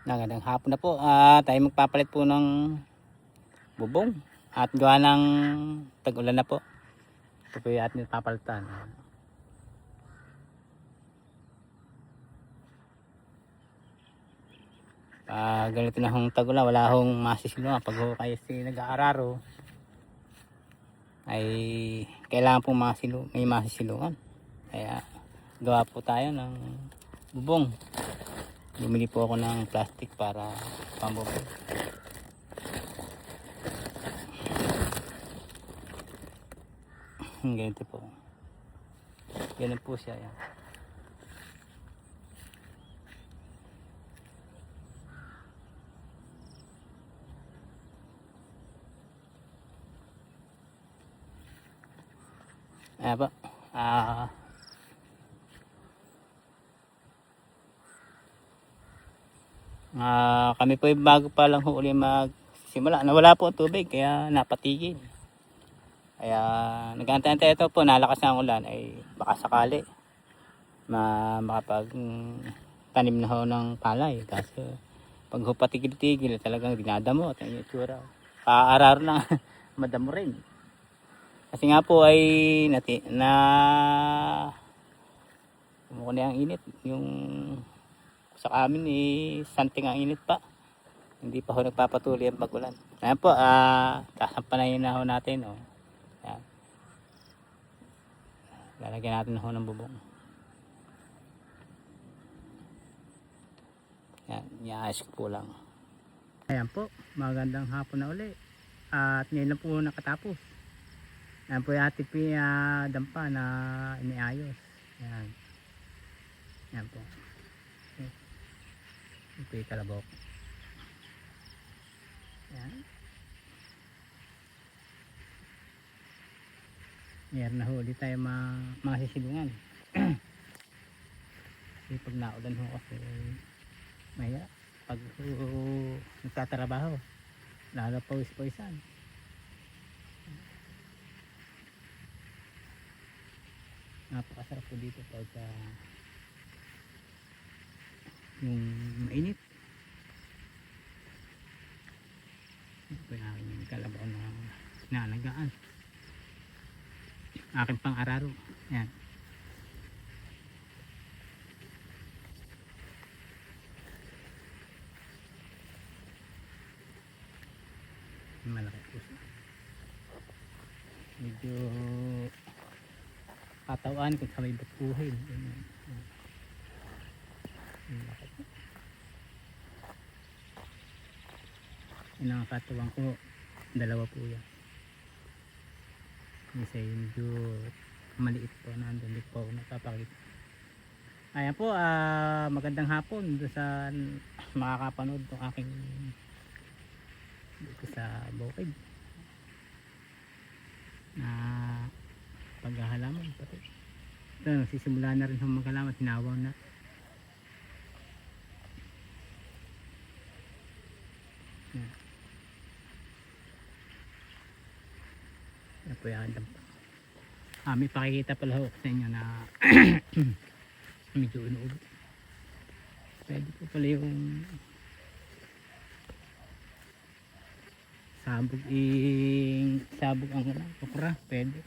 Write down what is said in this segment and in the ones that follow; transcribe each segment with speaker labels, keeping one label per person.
Speaker 1: Magandang hapon na po. Tayo magpapalit po ng bubong at gawa ng tag-ulan na po. Ito po yung ating papalitan. Ganito na hong tag-ulan, wala hong masisilungan. Pag kayo nag-aararo ay kailangan po may masisilungan. Kaya gawa po tayo ng bubong. Bumili po ako ng plastic para pambubong. Ganito po. Ganun po siya. Yan. Ayan po. Kami po yung bago pa lang uli magsimula. Nawala po ang tubig kaya napatigil. Kaya nag-antay-antay ito po, nalakas na ang ulan ay baka sakali makapag tanim na ho ng palay. Kasi pag ho patigil-tigil talagang dinadamo at yung itsura. Paararo lang madamo rin. Kasi nga po ay kumukuha ang init. Yung sa amin santing ang init pa. Hindi pa ho nagpapatuloy ang pag-ulan. Ayan po, kasampanayin na ho natin. Ayan. Lalagyan natin na ho ng bubong. Ayan, i-ayos ko po lang. Ayan po, magandang hapon na uli. At ngayon lang po nakatapos. Ayan po yung ating dampa na iniayos. Ayan. Ayan po. Ito yung kalabok. Ayan. Meron na huli tayo masisilungan. Kasi pag naulan ho kasi maya pag nagtatrabaho lalo pawis-pawisan. Napakasarap po dito pag yung mainit. Ito yung aking kalabaw na nalagaan. Aking pang-araro. Yan. Malaki po siya. Medyo katawan kung sa may batuhin. Yan ang katawan ko. Dalawa po yan. Isa medyo maliit po. Nandun po napapakita. Ayan po, magandang hapon doon sa makakapanood ng aking dito sa bukid na paghahalaman pati. Ito, nagsisimula na rin ang maghalaman, sinawaw na. Yan. Yan po yung dampa. May pakikita pala ho sa inyo na medyo inuubo. Pwede po pala yung sabog ang okra, pwede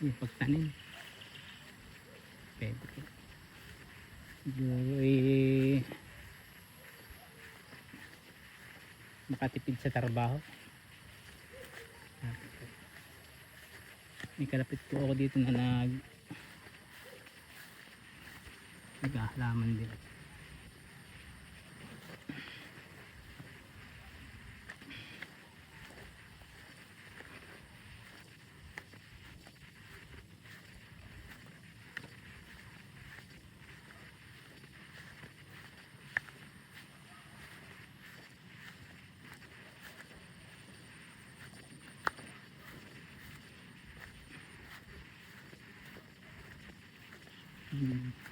Speaker 1: yung pagtanim pwede po. Makatipid sa trabaho. May kalapit po ako dito na naghahalaman din.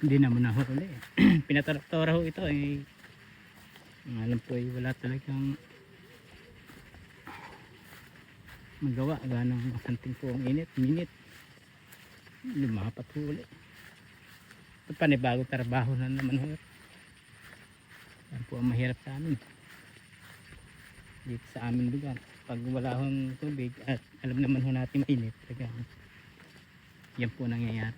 Speaker 1: Hindi naman nahuli. Pinatara ho ito alam po wala talagang magawa ganang santing po ang minit lumapat huli. Ito panibagong trabaho na naman ho. Yan po ang mahirap sa amin dito sa aming lugar. Pag wala hong tubig at alam naman ho natin mainit, talagang yan po nangyayari.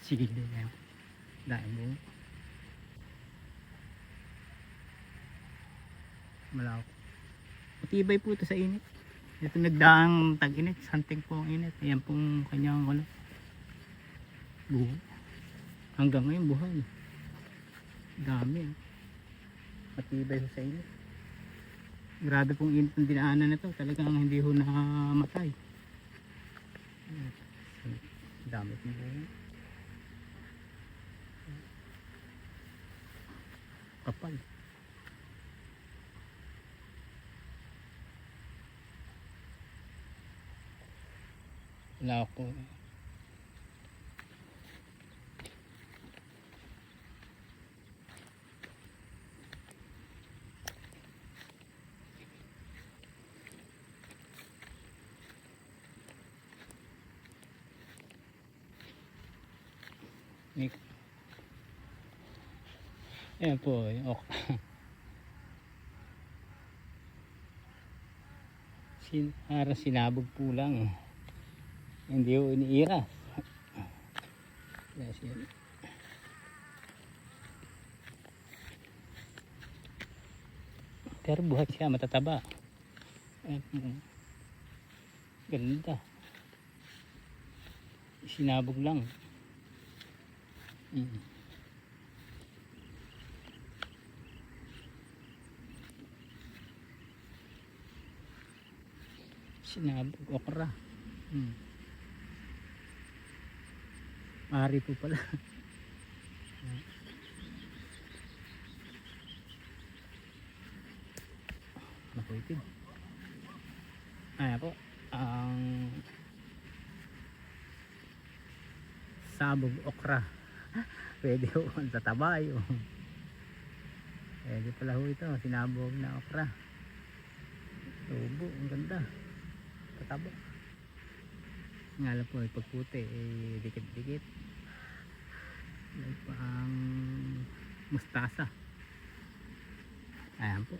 Speaker 1: Sige din yan. Dahil mo malawak. Matibay po ito sa init. Ito nagdaang tag-init, santing po ang init. Ayan pong kanyang buhay. Hanggang ngayon buhay. Dami. Matibay po sa init. Grabe pong init ng dinaanan na ito. Talagang hindi ho namatay. Dami pong buhay. Kapal. Wala ako. Ayan po, yung okra. Sinabog po lang. Hindi ko iniiras. Pero buhat siya, matataba. Ganda. Sinabog lang. Sinabog okra. Pari po pala. Nakuitin. Ayan po. Ang sabog okra. Pwede ho. Ang tatabay. Pwede pala ho ito. Sinabog na okra. Tubo. Ang ganda. Tataba. Nga lang po. Pagputi. Dikit-dikit. May pa ang mustasa. Ayan po.